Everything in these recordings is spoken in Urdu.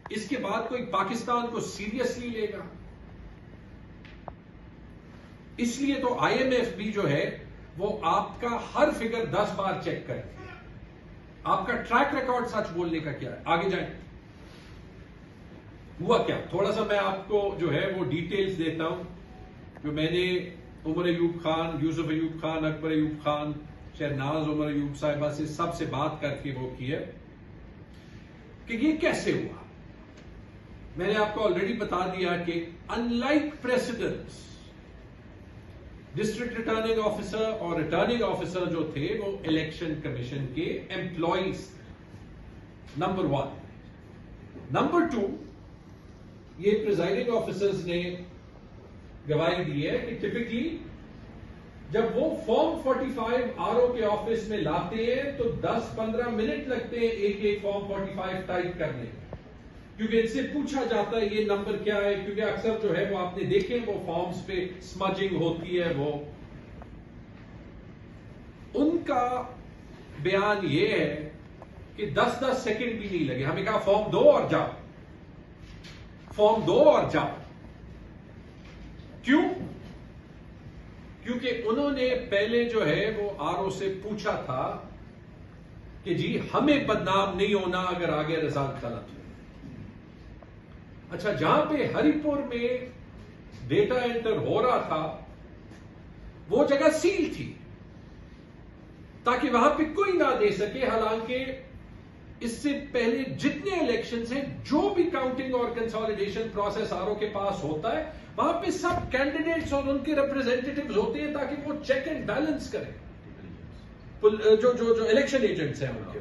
اس کے بعد کوئی پاکستان کو سیریسلی لے گا؟ اس لیے تو آئی ایم ایف بھی جو ہے وہ آپ کا ہر فگر 10 بار چیک کرتی ہے. آپ کا ٹریک ریکارڈ سچ بولنے کا کیا ہے؟ آگے جائیں. ہوا کیا؟ تھوڑا سا میں آپ کو جو ہے وہ ڈیٹیلز دیتا ہوں جو میں نے عمر ایوب خان، یوسف ایوب خان، اکبر ایوب خان، شہناز عمر ایوب صاحبہ سے سب سے بات کر کے وہ کی ہے کہ یہ کیسے ہوا. میں نے آپ کو آلریڈی بتا دیا کہ in like precedents, district returning officer اور ریٹرننگ آفیسر جو تھے وہ الیکشن کمیشن کے امپلائیز. نمبر 1. نمبر 2، یہ پریزائڈنگ آفیسرز نے گواہی دی ہے کہ ٹپکلی جب وہ فارم 45 آر او کے آفس میں لاتے ہیں تو 10-15 منٹ لگتے ہیں ایک ایک فارم 45 ٹائپ کرنے میں، کیونکہ ان سے پوچھا جاتا ہے یہ نمبر کیا ہے، کیونکہ اکثر جو ہے وہ آپ نے دیکھے وہ فارمز پہ سمجنگ ہوتی ہے. وہ ان کا بیان یہ ہے کہ 10 سیکنڈ بھی نہیں لگے. ہمیں کہا فارم 2 اور جاؤ، فارم 2 اور جاؤ. کیوں؟ کیونکہ انہوں نے پہلے جو ہے وہ آر او سے پوچھا تھا کہ جی ہمیں بدنام نہیں ہونا اگر آگے رزلٹ غلط ہو. اچھا، جہاں پہ ہری پور میں ڈیٹا انٹر ہو رہا تھا وہ جگہ سیل تھی تاکہ وہاں پہ کوئی نہ دے سکے. حالانکہ اس سے پہلے جتنے الیکشنز ہیں، جو بھی کاؤنٹنگ اور کنسالیڈیشن پروسیس آر او کے پاس ہوتا ہے، وہاں پہ سب کینڈیڈیٹس اور ان کے ریپرزینٹیٹیوز ہوتے ہیں تاکہ وہ چیک اینڈ بیلنس کریں. جو الیکشن ایجنٹس ہیں ان کے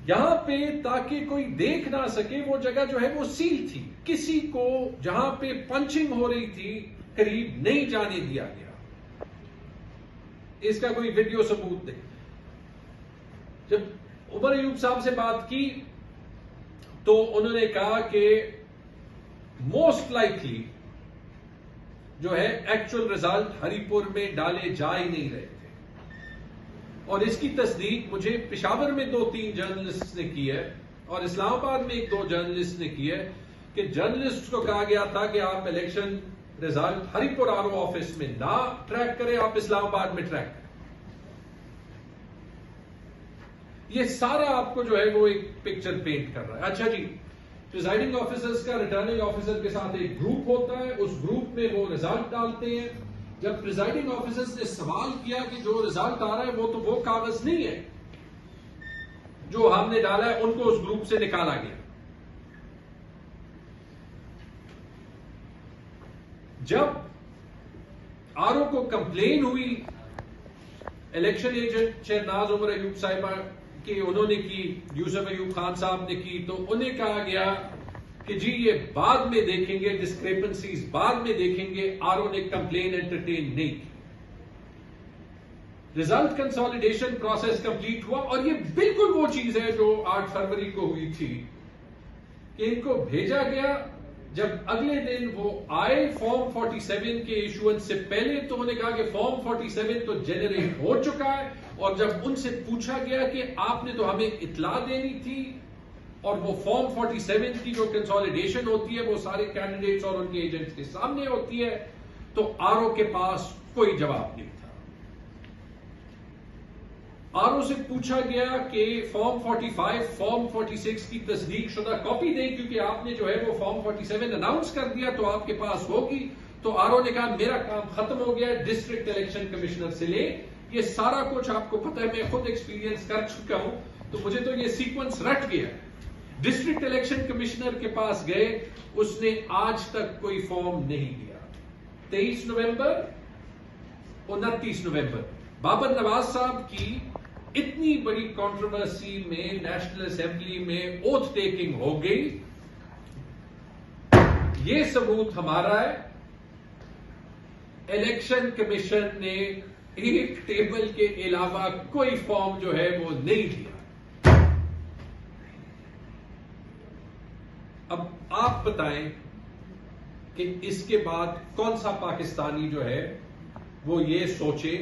یہاں پہ تاکہ کوئی دیکھ نہ سکے وہ جگہ جو ہے وہ سیل تھی. کسی کو جہاں پہ پنچنگ ہو رہی تھی قریب نہیں جانے دیا گیا. اس کا کوئی ویڈیو ثبوت نہیں. جب عمر ایوب صاحب سے بات کی تو انہوں نے کہا کہ موسٹ لائکلی جو ہے ایکچوئل رزلٹ ہری پور میں ڈالے جا ہی نہیں رہے تھے. اور اس کی تصدیق مجھے پشاور میں 2-3 جرنلسٹ نے کی ہے اور اسلام آباد میں 1-2 جرنلسٹ نے کی ہے کہ جرنلسٹ کو کہا گیا تھا کہ آپ الیکشن رزلٹ ہری پور آر او آفس میں نہ ٹریک کریں، آپ اسلام آباد میں ٹریک کریں. یہ سارا آپ کو جو ہے وہ ایک پکچر پینٹ کر رہا ہے. اچھا جی، پریزائڈنگ آفیسرز کا ریٹرننگ آفیسر کے ساتھ ایک گروپ ہوتا ہے، اس گروپ میں وہ رزلٹ ڈالتے ہیں. جب پریزائڈنگ آفیسرز نے سوال کیا کہ جو رزلٹ آ رہا ہے وہ تو وہ کاغذ نہیں ہے جو ہم نے ڈالا ہے، ان کو اس گروپ سے نکالا گیا. جب آر او کو کمپلین ہوئی الیکشن ایجنٹ شہناز عمر ایوب صاحبہ کہ انہوں نے کی، یوسف ایوب خان صاحب نے کی، تو انہیں کہا گیا کہ جی یہ بعد میں دیکھیں گے، ڈسکریپنسیز بعد میں دیکھیں گے. آر او نے کمپلین انٹرٹین نہیں کی. رزلٹ کنسالیڈیشن پروسیس کمپلیٹ ہوا اور یہ بالکل وہ چیز ہے جو 8 فروری کو ہوئی تھی کہ ان کو بھیجا گیا. جب اگلے دن وہ آئے فارم 47 کے ایشوئنس سے پہلے تو انہوں نے کہا کہ فارم 47 تو جنریٹ ہو چکا ہے. اور جب ان سے پوچھا گیا کہ آپ نے تو ہمیں اطلاع دینی تھی اور وہ فارم 47 کی جو کنسالیڈیشن ہوتی ہے وہ سارے کینڈیڈیٹس اور ان کے ایجنٹس کے سامنے ہوتی ہے، تو آر او کے پاس کوئی جواب نہیں تھا. آر او سے پوچھا گیا کہ فارم 45 فارم 46 کی تصدیق شدہ کاپی دیں کیونکہ آپ نے جو ہے وہ فارم 47 اناؤنس کر دیا تو آپ کے پاس ہوگی. تو آر او نے کہا میرا کام ختم ہو گیا، ڈسٹرکٹ الیکشن کمشنر سے لے. یہ سارا کچھ آپ کو پتہ ہے، میں خود ایکسپیرینس کر چکا ہوں تو مجھے تو یہ سیکوینس رٹ گیا. ڈسٹرکٹ الیکشن کمشنر کے پاس گئے، اس نے آج تک کوئی فارم نہیں دیا. 23 نومبر 29 نومبر بابر نواز صاحب کی اتنی بڑی کنٹروورسی میں نیشنل اسمبلی میں اوتھ ٹیکنگ ہو گئی. یہ ثبوت ہمارا ہے. الیکشن کمیشن نے ایک ٹیبل کے علاوہ کوئی فارم جو ہے وہ نہیں دیا. اب آپ بتائیں کہ اس کے بعد کون سا پاکستانی جو ہے وہ یہ سوچے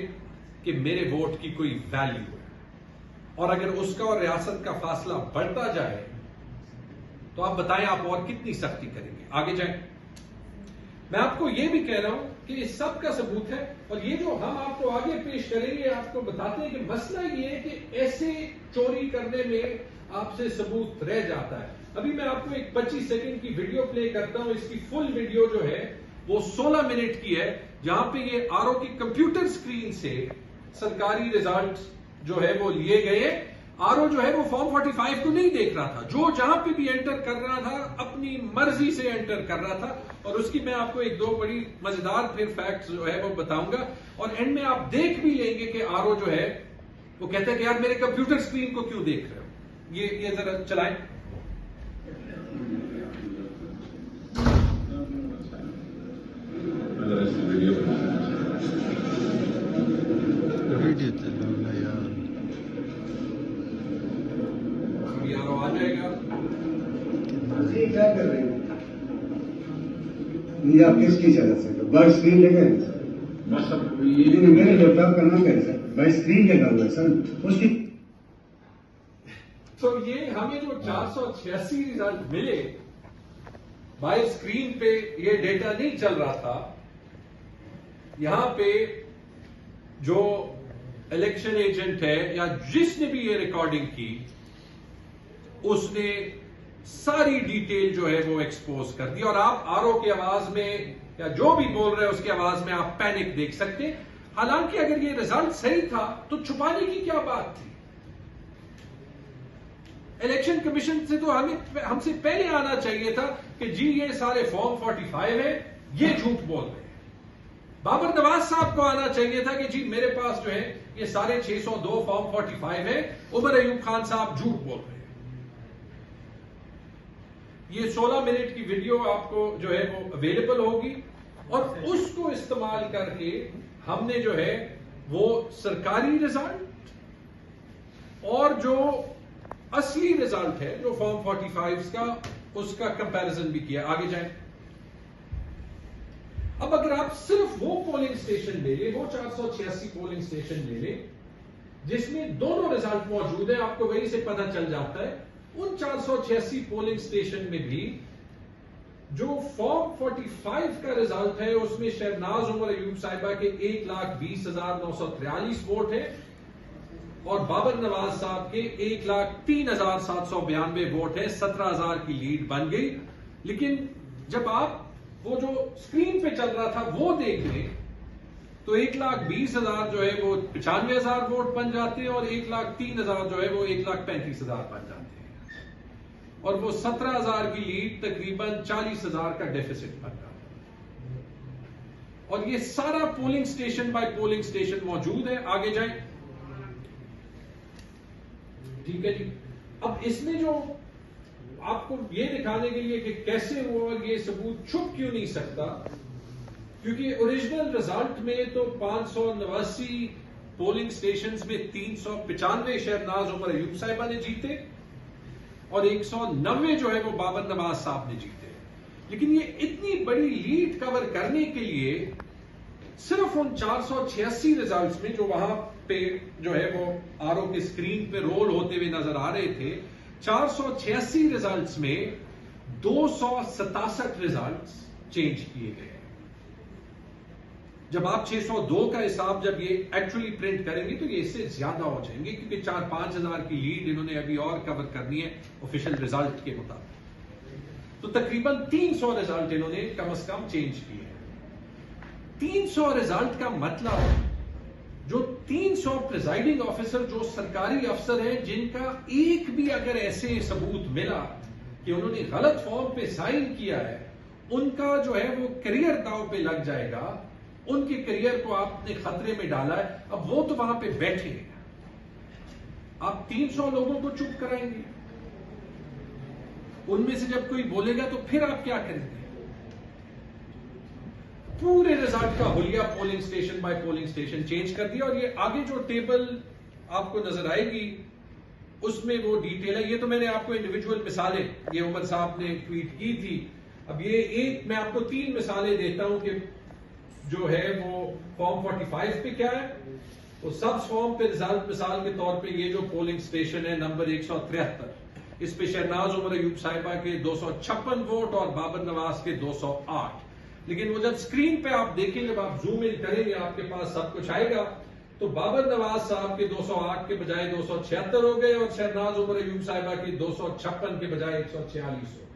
کہ میرے ووٹ کی کوئی ویلیو ہے. اور اگر اس کا اور ریاست کا فاصلہ بڑھتا جائے تو آپ بتائیں آپ اور کتنی سختی کریں گے؟ آگے جائیں. میں آپ کو یہ بھی کہہ رہا ہوں کہ اس سب کا ثبوت ہے، اور یہ جو ہم آپ کو آگے پیش کریں گے آپ کو بتاتے ہیں کہ مسئلہ یہ ہے کہ ایسے چوری کرنے میں آپ سے ثبوت رہ جاتا ہے. ابھی میں آپ کو ایک 25 سیکنڈ کی ویڈیو پلے کرتا ہوں. اس کی فل ویڈیو جو ہے وہ 16 منٹ کی ہے، جہاں پہ یہ آر او کی کمپیوٹر سکرین سے سرکاری ریزلٹ جو ہے وہ لیے گئے. آر او جو ہے وہ فارم 45 کو نہیں دیکھ رہا تھا، جو جہاں پہ بھی انٹر کر رہا تھا اپنی مرضی سے انٹر کر رہا تھا. اور اس کی میں آپ کو ایک دو بڑی مزیدار پھر فیکٹس جو ہے وہ بتاؤں گا، اور اینڈ میں آپ دیکھ بھی لیں گے کہ آر او جو ہے وہ کہتا ہے کہ یار میرے کمپیوٹر سکرین کو کیوں دیکھ رہے ہو. یہ ذرا چلائیں. آ جائے گا. کیا کر رہے ہیں یہ آپ کس کی اجازت سے بائی اسکرین لے گئے سر؟ میرے لیپ ٹاپ کا نام کیا ہے سر؟ بائی اسکرین لگا ہوا ہے سر اس کی. تو یہ ہمیں جو 486 ریزلٹ ملے بائی اسکرین پہ یہ ڈیٹا نہیں چل رہا تھا. یہاں پہ جو الیکشن ایجنٹ ہے یا جس نے بھی یہ ریکارڈنگ کی اس نے ساری ڈیٹیل جو ہے وہ ایکسپوز کر دی. اور آپ آر او کی آواز میں یا جو بھی بول رہے ہیں اس کی آواز میں آپ پینک دیکھ سکتے ہیں. حالانکہ اگر یہ ریزلٹ صحیح تھا تو چھپانے کی کیا بات تھی؟ الیکشن کمیشن سے تو ہم سے پہلے آنا چاہیے تھا کہ جی یہ سارے فارم 45 ہیں، یہ جھوٹ بول رہے ہیں. بابر نواز صاحب کو آنا چاہیے تھا کہ جی میرے پاس جو ہے یہ سارے 602 فارم 45 ہیں، عمر ایوب خان صاحب جھوٹ بول رہے ہیں. یہ 16 منٹ کی ویڈیو آپ کو جو ہے وہ اویلیبل ہوگی، اور اس کو استعمال کر کے ہم نے جو ہے وہ سرکاری ریزلٹ اور جو اصلی ریزلٹ ہے جو فارم 45 کا اس کا کمپیرزن بھی کیا. آگے جائیں. اب اگر آپ صرف وہ پولنگ اسٹیشن لے لیں، وہ 486 پولنگ اسٹیشن لے لیں جس میں دونوں ریزلٹ موجود ہیں، آپ کو وہیں سے پتہ چل جاتا ہے. ان 486 پولنگ اسٹیشن میں بھی جو فارم 45 کا ریزلٹ ہے اس میں شہناز عمر ایوب صاحبہ کے 1,20,943 ووٹ ہیں، اور بابر نواز صاحب کے 1,03,792 ووٹ ہیں. 17,000 کی لیڈ بن گئی. لیکن جب آپ وہ جو اسکرین پہ چل رہا تھا وہ دیکھ لیں تو 1,20,000 جو ہے وہ 95,000 ووٹ بن جاتے ہیں، اور 1,03,000 جو ہے وہ 1,35,000 بن جاتے ہیں، اور وہ 17,000 کی لیڈ تقریباً 40,000 کا ڈیفیسٹ بن رہا ہے. اور یہ سارا polling station by polling station موجود ہے. آگے جائیں. ٹھیک ہے جی. اب اس میں جو آپ کو یہ دکھانے کے لیے کہ کیسے ہوا یہ ثبوت چھپ کیوں نہیں سکتا، کیونکہ اوریجنل ریزلٹ میں تو 589 پولنگ اسٹیشنز میں 395 شہناز عمر ایوب صاحبہ نے جیتے اور 190 جو ہے وہ بابر نواز صاحب نے جیتے. لیکن یہ اتنی بڑی لیڈ کور کرنے کے لیے صرف ان 486 ریزلٹس میں جو وہاں پہ جو ہے وہ آر او کے اسکرین پہ رول ہوتے ہوئے نظر آ رہے تھے، 486 ریزلٹس میں 267 ریزلٹس چینج کیے گئے. جب آپ 602 کا حساب جب یہ ایکچولی پرنٹ کریں گے تو یہ اس سے زیادہ ہو جائیں گے، کیونکہ 4-5 ہزار کی لیڈ انہوں نے ابھی اور کور کرنی ہے آفیشیل ریزلٹ کے مطابق. تو تقریباً 300 ریزلٹ انہوں نے کم از کم چینج کیے ہیں. 300 ریزلٹ کا مطلب جو 300 پریزائڈنگ آفیسر جو سرکاری افسر ہیں جن کا ایک بھی اگر ایسے ثبوت ملا کہ انہوں نے غلط فارم پہ سائن کیا ہے، ان کا جو ہے وہ کریئر داؤ پہ لگ جائے گا. ان کے کریئر کو آپ نے خطرے میں ڈالا ہے. اب وہ تو وہاں پہ بیٹھے ہیں، آپ 300 لوگوں کو چپ کرائیں گے. ان میں سے جب کوئی بولے گا تو پھر آپ کیا کریں گے؟ پورے ریزلٹ کا حلیہ polling station by polling station change کر دیا. اور یہ آگے جو ٹیبل آپ کو نظر آئے گی اس میں وہ ڈیٹیل ہے. یہ تو میں نے آپ کو انڈیویجول مثالیں یہ عمر صاحب نے ٹویٹ کی تھی. اب یہ ایک میں آپ کو 3 مثالیں دیتا ہوں کہ جو ہے وہ فارم 45 پہ کیا ہے. وہ سب فارم پہ ریزلٹ مثال کے طور پہ یہ جو پولنگ اسٹیشن ہے نمبر 173، اس پہ شہناز عمر ایوب صاحبہ کے 256 ووٹ اور بابر نواز کے 208. لیکن وہ جب اسکرین پہ آپ دیکھیں، جب آپ زوم ان کریں گے آپ کے پاس سب کچھ آئے گا، تو بابر نواز صاحب کے 208 کے بجائے 276 ہو گئے اور شہناز عمر ایوب صاحبہ کے 256 کے بجائے 146 ہو گئے.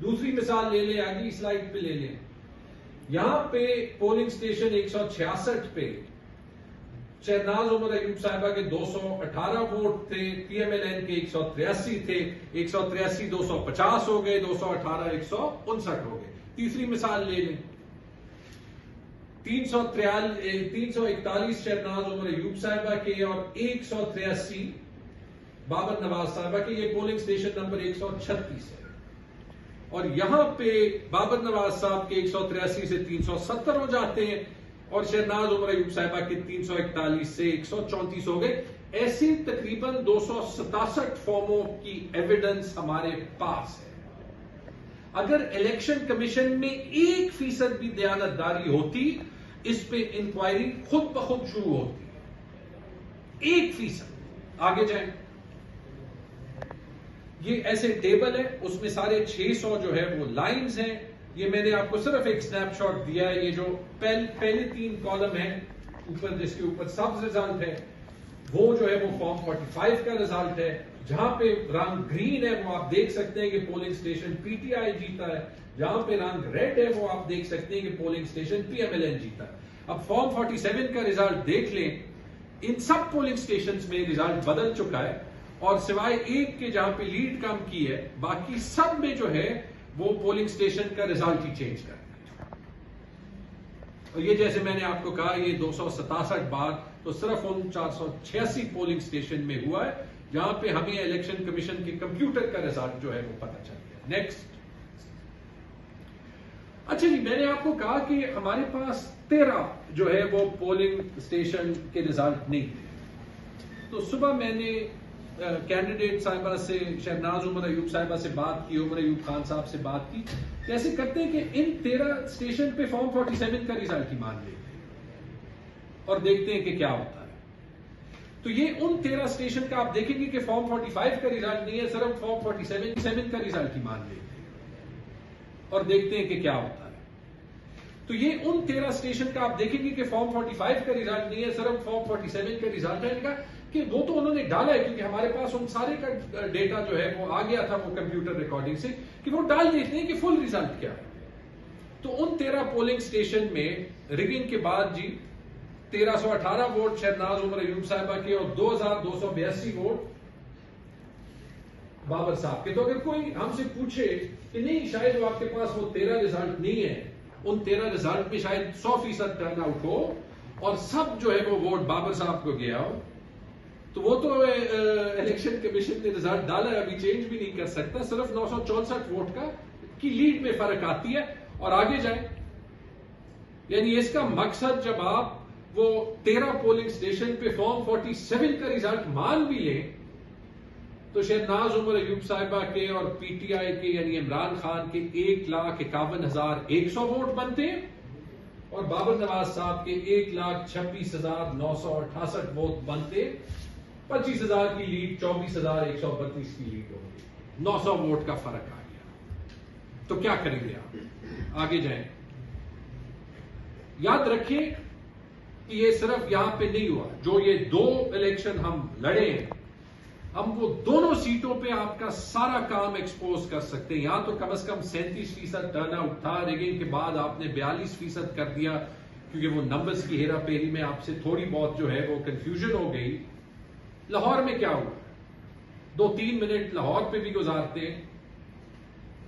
دوسری مثال لے لیں، آگے سلائیڈ پہ لے لیں. یہاں پہ پولنگ اسٹیشن 166 پہ شہناز عمر ایوب صاحبہ کے 218 ووٹ تھے، پی ایم ایل این کے 183 تھے. 183 250 ہو گئے، 218 159 ہو گئے. تیسری مثال لے لیں، 341 شہناز عمر ایوب صاحبہ کے اور 183 بابر نواز صاحبہ کے. یہ پولنگ اسٹیشن نمبر 136 ہے. اور یہاں پہ بابر نواز صاحب کے 183 سے 370 ہو جاتے ہیں اور شہناز عمر ایوب صاحبہ کے 341 سے 134 ہو گئے. ایسی تقریباً 267 فارموں کی ایویڈنس ہمارے پاس ہے. اگر الیکشن کمیشن میں 1% بھی دیانتداری ہوتی، اس پہ انکوائری خود بخود شروع ہوتی. 1%. آگے جائیں، یہ ایسے ٹیبل ہے، اس میں سارے 600 جو ہے وہ لائنز ہیں. یہ میں نے آپ کو صرف ایک سنیپ شاٹ دیا ہے. یہ جو پہلے 3 کالم ہیں اوپر، جس کے اوپر سب ریزلٹ ہے، وہ جو ہے وہ فارم 45 کا ریزلٹ ہے. جہاں پہ رنگ گرین ہے وہ آپ دیکھ سکتے ہیں کہ polling station P T I جیتا ہے. جہاں پہ رنگ ریڈ ہے وہ آپ دیکھ سکتے ہیں کہ polling station P M L N جیتا ہے. اب فارم 47 کا ریزلٹ دیکھ لیں. ان سب پولنگ اسٹیشنز میں ریزلٹ بدل چکا ہے اور سوائے ایک کے جہاں پہ لیڈ کم کی ہے، باقی سب میں جو ہے وہ پولنگ اسٹیشن کا ریزلٹ ہی چینج کر دیا. اور یہ جیسے میں نے آپ کو کہا، یہ 267 بار تو صرف ان 486 پولنگ اسٹیشن میں ہوا ہے جہاں پہ ہمیں الیکشن کمیشن کے کمپیوٹر کا ریزلٹ جو ہے وہ پتہ چل گیا. نیکسٹ. اچھا جی، میں نے آپ کو کہا کہ ہمارے پاس 13 جو ہے وہ پولنگ اسٹیشن کے ریزلٹ نہیں تھے. تو صبح میں نے کینڈیڈیٹ صاحبہ سے، شہناز عمر ایوب صاحبہ سے بات کی، عمر ایوب خان صاحب سے بات کی. کیسے کرتے ہیں کہ ان 13 اسٹیشن پہ فارم 47 کا ریزلٹ ہی مان لیتے ہیں اور دیکھتے ہیں کہ کیا ہوتا ہے. تو یہ ان 13 اسٹیشن کا آپ دیکھیں گے کہ فارم 45 کا ریزلٹ نہیں ہے، صرف فارم 47 کا ریزلٹ ہی مان لیتے ہیں اور دیکھتے ہیں کہ کیا ہوتا ہے. تو یہ ان 13 اسٹیشن کا آپ دیکھیں گے کہ فارم 45 کا ریزلٹ نہیں ہے، صرف فارم 47 کا ریزلٹ ہے. کہ وہ تو انہوں نے ڈالا ہے کیونکہ ہمارے پاس ان سارے کا ڈیٹا جو ہے وہ آ گیا تھا وہ کمپیوٹر ریکارڈنگ سے، کہ وہ ڈال دیتے ہیں کہ فل ریزلٹ کیا ہے. تو ان 13 پولنگ اسٹیشن میں ریگنگ کے بعد جی 1318 ووٹ شہناز عمر ایوب صاحبہ کے اور 2282 ووٹ بابر صاحب کے. تو اگر کوئی ہم سے پوچھے کہ نہیں شاید وہ آپ کے پاس وہ 13 ریزلٹ نہیں ہے، ان 13 ریزلٹ میں شاید 100% ٹرن آؤٹ ہو اور سب جو ہے وہ ووٹ بابر صاحب کو گیا ہو، تو وہ تو الیکشن کمیشن نے ریزلٹ ڈالا ہے، ابھی چینج بھی نہیں کر سکتا. صرف 964 ووٹ کی لیڈ میں فرق آتی ہے. اور آگے جائیں، یعنی اس کا مقصد جب آپ وہ 13 پولنگ اسٹیشن پہ فارم 47 کا ریزلٹ مان بھی لیں تو شہناز عمر ایوب صاحبہ کے اور پی ٹی آئی کے یعنی عمران خان کے 1,51,100 ووٹ بنتے ہیں اور بابر نواز صاحب کے 1,26,968 ووٹ بنتے. 25,000 کی لیڈ 24,132 کی لیڈ ہوگی. 900 ووٹ کا فرق آ گیا. تو کیا کریں گے آپ؟ آگے جائیں. یاد رکھیں کہ یہ صرف یہاں پہ نہیں ہوا. جو یہ 2 الیکشن ہم لڑے ہیں، ہم وہ دونوں سیٹوں پہ آپ کا سارا کام ایکسپوز کر سکتے ہیں. یہاں تو کم از کم 37% ٹرن آؤٹ تھا. ریگنگ کے بعد آپ نے 42% کر دیا کیونکہ وہ نمبرز کی ہیرا پھیری میں آپ سے تھوڑی بہت جو ہے وہ کنفیوژن ہو گئی. لاہور میں کیا ہوا؟ 2-3 منٹ لاہور پہ بھی گزارتے ہیں.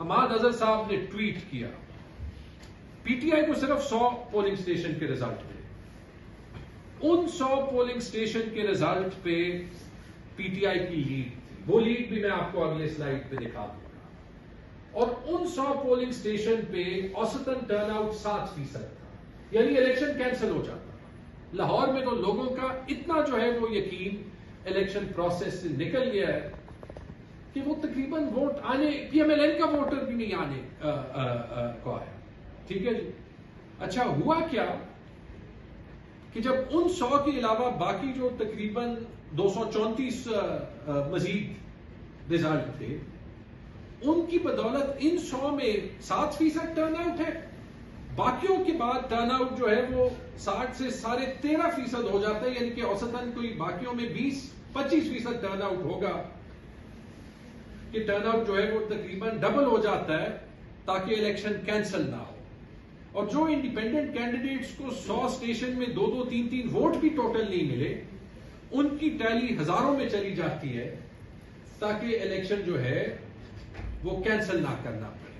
حماد اظہر صاحب نے ٹویٹ کیا، پی ٹی آئی کو صرف 100 پولنگ اسٹیشن کے ریزلٹ ملے. ان 100 پولنگ اسٹیشن کے ریزلٹ پہ پی ٹی آئی کی لیڈ تھی. وہ لیڈ بھی میں آپ کو اگلے سلائیڈ پہ دکھا دوں گا. اور ان 100 پولنگ اسٹیشن پہ اوسطاً ٹرن آؤٹ 7% تھا، یعنی الیکشن کینسل ہو جاتا. لاہور میں تو لوگوں کا اتنا جو ہے وہ یقین الیکشن پروسیس سے نکل گیا ہے کہ وہ تقریباً ووٹ آنے، پی ایم ایل این کا ووٹر بھی نہیں آنے کو آیا. ٹھیک ہے جی. اچھا ہوا کیا کہ جب ان 100 کے علاوہ باقی جو تقریباً 234 مزید رزلٹ تھے، ان کی بدولت ان 100 میں 7% ٹرن آؤٹ ہے، باقیوں کے بعد ٹرن آؤٹ جو ہے وہ 60 سے 13.5% ہو جاتا ہے، یعنی کہ اوسطاً کوئی باقیوں میں 20-25% ٹرن آؤٹ ہوگا، کہ ٹرن آؤٹ جو ہے وہ تقریباً ڈبل ہو جاتا ہے تاکہ الیکشن کینسل نہ ہو. اور جو انڈیپینڈنٹ کینڈیڈیٹس کو 100 اسٹیشن میں 2-2, 3-3 ووٹ بھی ٹوٹل نہیں ملے، ان کی ٹیلی ہزاروں میں چلی جاتی ہے تاکہ الیکشن جو ہے وہ کینسل نہ کرنا پڑے.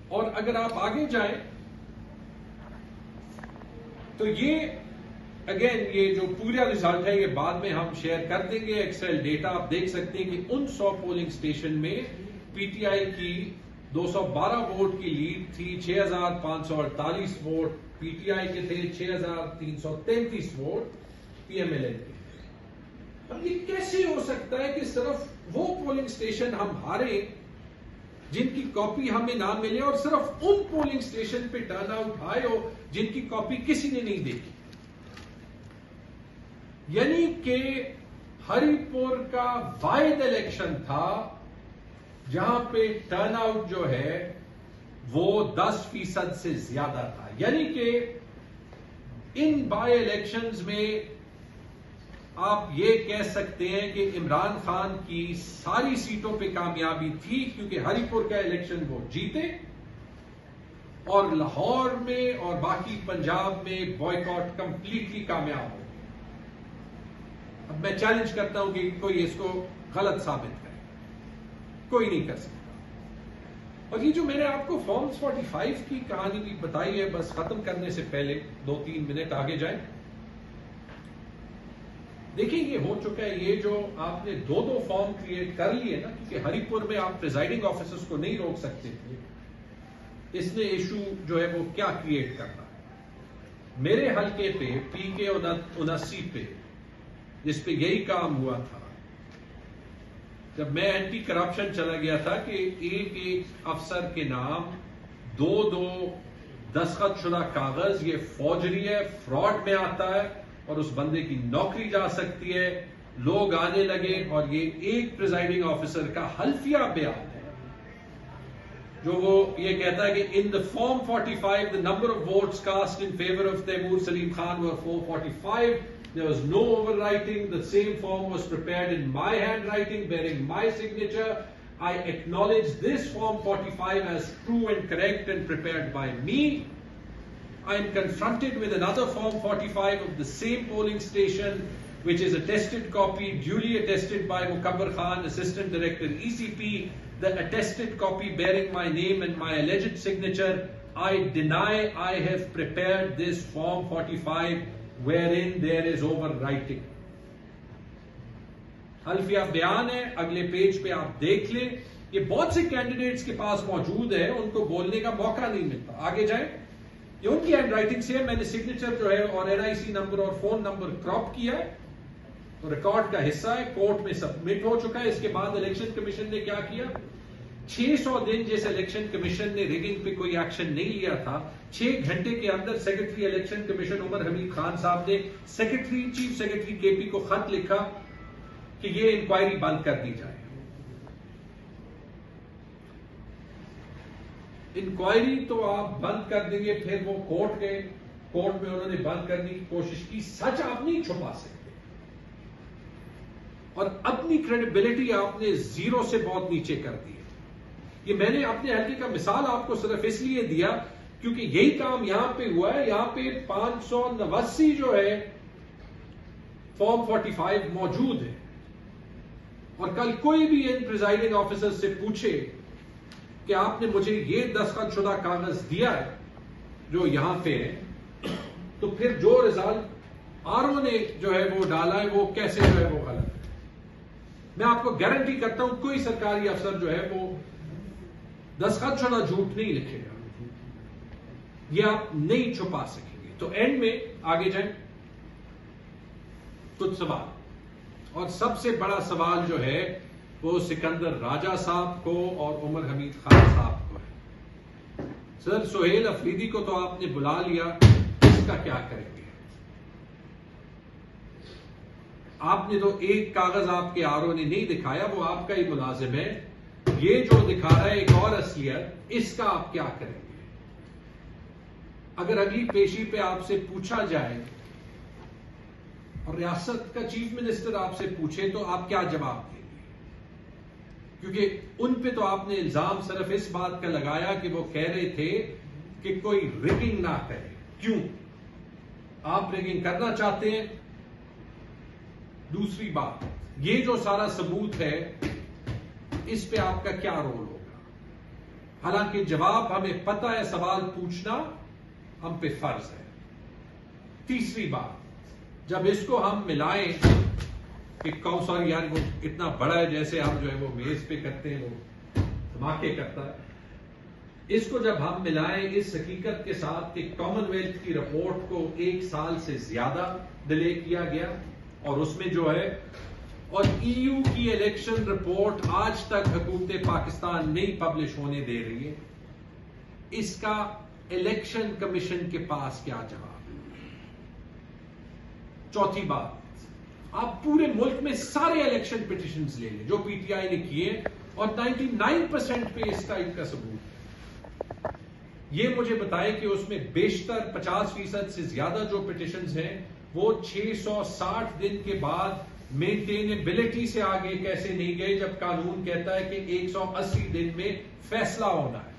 اور اگر آپ آگے جائیں تو یہ اگین یہ جو پورا ریزلٹ ہے یہ بعد میں ہم شیئر کر دیں گے، ایکسل ڈیٹا آپ دیکھ سکتے ہیں کہ ان 100 پولنگ اسٹیشن میں پی ٹی آئی کی 212 ووٹ کی لیڈ تھی، 6548 ووٹ پی ٹی آئی کے تھے، 6333 vote P M L N کے. اب یہ کیسے ہو سکتا ہے کہ صرف وہ پولنگ اسٹیشن ہم ہارے جن کی کاپی ہمیں نہ ملے، اور صرف ان پولنگ اسٹیشن پہ ٹرن آؤٹ ہائی ہو جن کی کاپی کسی نے نہیں دیکھی؟ یعنی کہ ہری پور کا واحد الیکشن تھا جہاں پہ ٹرن آؤٹ جو ہے وہ 10% سے زیادہ تھا. یعنی کہ ان بائی الیکشنز میں آپ یہ کہہ سکتے ہیں کہ عمران خان کی ساری سیٹوں پہ کامیابی تھی، کیونکہ ہری پور کا الیکشن وہ جیتے، اور لاہور میں اور باقی پنجاب میں بوائیکاٹ کمپلیٹلی کامیاب ہو. اب میں چیلنج کرتا ہوں کہ کوئی اس کو غلط ثابت کرے، کوئی نہیں کر سکتا. اور یہ جو میں نے آپ کو فارمز 45 کی کہانی بھی بتائی ہے، بس ختم کرنے سے پہلے 2-3 منٹ آگے جائیں. دیکھیں یہ ہو چکا ہے، یہ جو آپ نے 2 فارم کریٹ کر لیے نا، کیونکہ ہری پور میں آپ پریزائڈنگ آفیسرز کو نہیں روک سکتے تھے، اس نے ایشو جو ہے وہ کیا کریٹ کرنا ہے. میرے حلقے پہ پی کے 79 پہ جس پہ یہی کام ہوا تھا، جب میں اینٹی کرپشن چلا گیا تھا کہ ایک افسر کے نام 2 دستخط شدہ کاغذ، یہ فوجری ہے، فراڈ میں آتا ہے اور اس بندے کی نوکری جا سکتی ہے. لوگ آنے لگے اور یہ ایک پریزائڈنگ آفیسر کا حلفیہ بیان ہے جو وہ یہ کہتا ہے کہ ان the form 45 the number of votes cast in favor of Taimur Salim Khan were 445. There was no overwriting. The same form was prepared in my handwriting bearing my signature. I acknowledge this form 45 as true and correct and prepared by me. I am confronted with another form 45 of the same polling station, which is attested copy, duly attested by Mukabbar Khan, Assistant Director ECP, the attested copy bearing my name and my alleged signature. I deny I have prepared this form 45 wherein there is overwriting. حلفیہ بیان ہے، اگلے پیج پہ آپ دیکھ لیں. یہ بہت سے کینڈیڈیٹس کے پاس موجود ہے، ان کو بولنے کا موقع نہیں ملتا. آگے جائیں. یہ ان کی ہینڈ رائٹنگ سے ہے. میں نے سگنیچر جو ہے اور NIC نمبر اور فون نمبر کراپ کیا ہے، ریکارڈ کا حصہ ہے، کورٹ میں سبمٹ ہو چکا ہے. اس کے بعد الیکشن کمیشن نے کیا کیا؟ 600 دن جیسے الیکشن کمیشن نے ریگنگ پہ کوئی ایکشن نہیں لیا تھا، 6 گھنٹے کے اندر سیکرٹری الیکشن کمیشن عمر حمید خان صاحب نے چیف سیکرٹری KP کو خط لکھا کہ یہ انکوائری بند کر دی جائے. انکوائری تو آپ بند کر دیں گے، پھر وہ کورٹ گئے، کورٹ میں انہوں نے بند کرنے کی کوشش کی. سچ آپ نہیں چھپا سکتے، اور اپنی کریڈیبلٹی آپ نے 0 سے بہت نیچے کر دی. یہ میں نے اپنے حلقے کا مثال آپ کو صرف اس لیے دیا کیونکہ یہی کام یہاں پہ ہوا ہے. یہاں پہ 589 جو ہے فارم 45 موجود ہے، اور کل کوئی بھی ان پریزائڈنگ آفیسر سے پوچھے کہ آپ نے مجھے یہ دستخط شدہ کاغذ دیا ہے جو یہاں پہ ہے، تو پھر جو رزلٹ RO نے جو ہے وہ ڈالا ہے وہ کیسے جو ہے وہ غلط ہے. میں آپ کو گارنٹی کرتا ہوں کوئی سرکاری افسر جو ہے وہ دستخط شدہ جھوٹ نہیں لکھے گا، یہ آپ نہیں چھپا سکیں گے. تو اینڈ میں آگے جائیں. کچھ سوال، اور سب سے بڑا سوال جو ہے وہ سکندر راجہ صاحب کو اور عمر حمید خان صاحب کو ہے. سر سہیل افریدی کو تو آپ نے بلا لیا، اس کا کیا کریں گے؟ آپ نے تو ایک کاغذ آپ کے آر او نے نہیں دکھایا, وہ آپ کا ہی ملازم ہے. یہ جو دکھا رہا ہے ایک اور اصلیت, اس کا آپ کیا کریں گے؟ اگر اگلی پیشی پہ آپ سے پوچھا جائے اور ریاست کا چیف منسٹر آپ سے پوچھے تو آپ کیا جواب دیں گے؟ کیونکہ ان پہ تو آپ نے الزام صرف اس بات کا لگایا کہ وہ کہہ رہے تھے کہ کوئی ریگنگ نہ کرے. کیوں آپ ریگنگ کرنا چاہتے ہیں؟ دوسری بات, یہ جو سارا ثبوت ہے اس پہ آپ کا کیا رول ہوگا؟ حالانکہ جواب ہمیں پتہ ہے, سوال پوچھنا ہم پہ فرض ہے. تیسری بات, جب اس کو ہم ملائیں کہ سوری یار وہ اتنا بڑا ہے جیسے ہم جو ہے وہ میز پہ کرتے ہیں وہ دھماکے کرتا ہے, اس کو جب ہم ملائیں اس حقیقت کے ساتھ کہ کامن ویلتھ کی رپورٹ کو 1 سال سے زیادہ ڈیلے کیا گیا, اور اس میں جو ہے اور ای یو کی الیکشن رپورٹ آج تک حکومت پاکستان نہیں پبلش ہونے دے رہی ہے, اس کا الیکشن کمیشن کے پاس کیا جواب ہے؟ چوتھی بات, آپ پورے ملک میں سارے الیکشن پٹیشنز لے لیں جو پی ٹی آئی نے کیے اور 99% پہ اس ٹائپ کا ثبوت ہے. یہ مجھے بتائے کہ اس میں بیشتر 50% سے زیادہ جو پٹیشنز ہیں وہ 660 دن کے بعد مینٹینیبلٹی سے آگے کیسے نہیں گئے, جب قانون کہتا ہے کہ 180 دن میں فیصلہ ہونا ہے.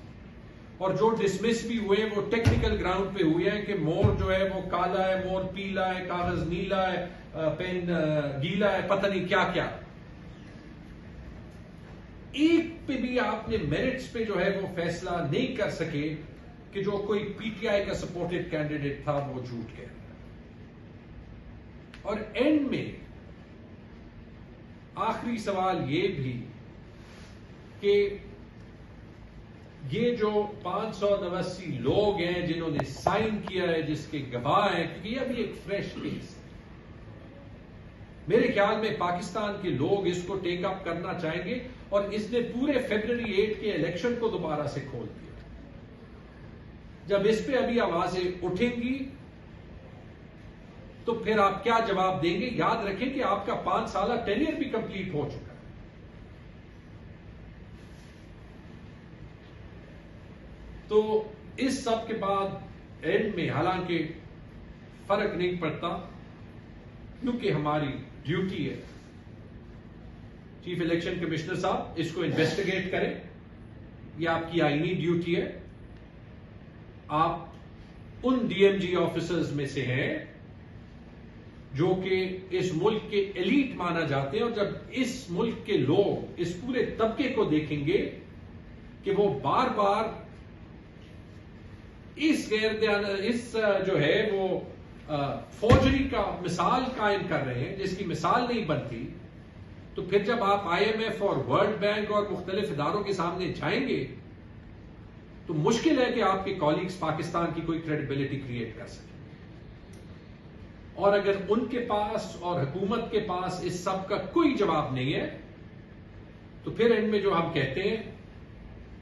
اور جو ڈسمس بھی ہوئے وہ ٹیکنیکل گراؤنڈ پہ ہوئے ہیں کہ مور جو ہے وہ کالا ہے, مور پیلا ہے, کاغذ نیلا ہے, پین گیلا ہے, پتہ نہیں کیا کیا. ایک پہ بھی آپ نے میرٹس پہ جو ہے وہ فیصلہ نہیں کر سکے کہ جو کوئی پی ٹی آئی کا سپورٹڈ کینڈیڈیٹ تھا وہ جھوٹ کہہ رہا ہے. اور اینڈ میں آخری سوال یہ بھی کہ یہ جو 589 لوگ ہیں جنہوں نے سائن کیا ہے, جس کے گواہ ہیں, کیونکہ یہ ابھی ایک فریش کیس ہے, میرے خیال میں پاکستان کے لوگ اس کو ٹیک اپ کرنا چاہیں گے, اور اس نے پورے فیبرری 8 کے الیکشن کو دوبارہ سے کھول دیا. جب اس پہ ابھی آوازیں اٹھیں گی تو پھر آپ کیا جواب دیں گے؟ یاد رکھیں کہ آپ کا 5 سالہ ٹینیئر بھی کمپلیٹ ہو چکا ہے. تو اس سب کے بعد اینڈ میں حالانکہ فرق نہیں پڑتا کیونکہ ہماری ڈیوٹی ہے, چیف الیکشن کمشنر صاحب اس کو انویسٹیگیٹ کریں, یہ آپ کی آئینی ڈیوٹی ہے. آپ ان ڈی ایم جی آفیسرز میں سے ہیں جو کہ اس ملک کے ایلیٹ مانا جاتے ہیں, اور جب اس ملک کے لوگ اس پورے طبقے کو دیکھیں گے کہ وہ بار بار اس جو ہے وہ فوجری کا مثال قائم کر رہے ہیں جس کی مثال نہیں بنتی, تو پھر جب آپ آئی ایم ایف اور ورلڈ بینک اور مختلف اداروں کے سامنے جائیں گے تو مشکل ہے کہ آپ کے کالیگز پاکستان کی کوئی کریڈیبلٹی کریٹ کر سکیں. اور اگر ان کے پاس اور حکومت کے پاس اس سب کا کوئی جواب نہیں ہے تو پھر اینڈ میں جو ہم کہتے ہیں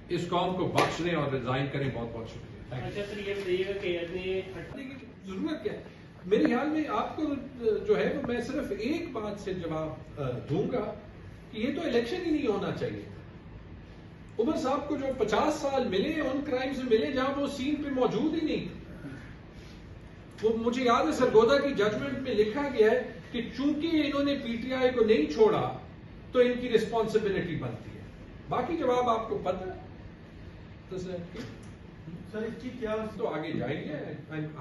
اس قوم کو بخش دیں اور ریزائن کریں. بہت بہت شکریہ. اچھا سر, یہ بتائیے گا کہ ہٹنے کی ضرورت کیا ہے؟ میرے خیال میں آپ کو جو ہے وہ میں صرف ایک بات سے جواب دوں گا کہ یہ تو الیکشن ہی نہیں ہونا چاہیے. عمر صاحب کو جو 50 سال ملے ان کرائم سے ملے جہاں وہ سین پہ موجود ہی نہیں تھے. وہ مجھے یاد ہے سرگودا کی ججمنٹ میں لکھا گیا ہے کہ چونکہ انہوں نے پی ٹی آئی کو نہیں چھوڑا تو ان کی ریسپانسبلٹی بنتی ہے. باقی جواب آپ کو پتہ ہے. تو سر اس کی کیا تو آگے جائیں گے,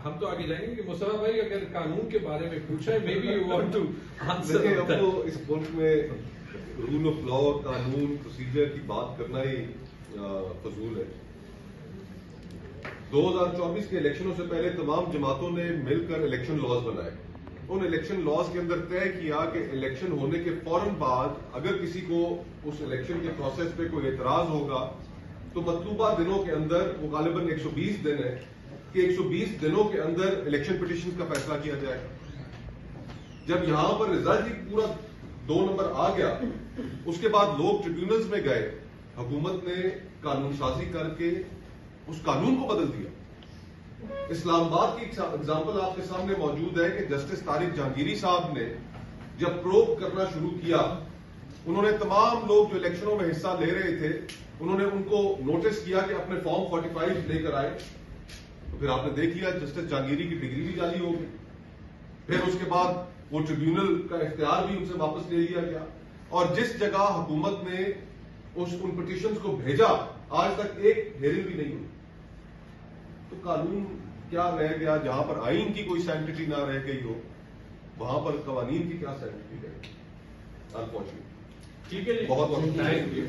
ہم تو آگے جائیں گے کہ مصطفیٰ بھائی اگر قانون کے بارے میں پوچھا ہے maybe you want to answer. اب تو اس ملک میں رول آف لا, قانون, پروسیجر کی بات کرنا ہی فضول ہے. 2024 کے الیکشنوں سے پہلے تمام جماعتوں نے مل کر الیکشن لاز بنائے. ان الیکشن لاز کے اندر طے کیا کہ الیکشن ہونے کے فوراً بعد اگر کسی کو اس الیکشن کے پروسیس پہ کوئی اعتراض ہوگا تو مطلوبہ دنوں کے اندر, وہ غالباً 120 دن ہے, کہ 120 دنوں کے اندر الیکشن پٹیشن کا فیصلہ کیا جائے. جب یہاں پر رزلٹ ہی پورا 2 نمبر آ گیا, اس کے بعد لوگ ٹریبیونلز میں گئے, حکومت نے قانون سازی کر کے اس قانون کو بدل دیا. اسلام آباد کی ایگزامپل آپ کے سامنے موجود ہے کہ جسٹس طارق جہانگیری صاحب نے جب پروب کرنا شروع کیا، انہوں نے تمام لوگ جو الیکشنوں میں حصہ لے رہے تھے انہوں نے ان کو نوٹس کیا کہ اپنے فارم 45 لے کر آئے. تو پھر آپ نے دیکھ لیا جسٹس جہانگیری کی ڈگری بھی جعلی ہو گئی. پھر اس کے بعد وہ ٹریبیونل کا اختیار بھی ان سے واپس لے لیا گیا. اور جس جگہ حکومت نے ان پٹیشنز کو بھیجا آج تک ایک ہیئرنگ بھی نہیں ہوئی. تو قانون کیا رہ گیا؟ جہاں پر آئین کی کوئی سینکٹی نہ رہ گئی ہو وہاں پر قوانین کی کیا سینکٹی رہے گی؟ انفارچونیٹلی. ٹھیک ہے جی، بہت بہت تھینک یو.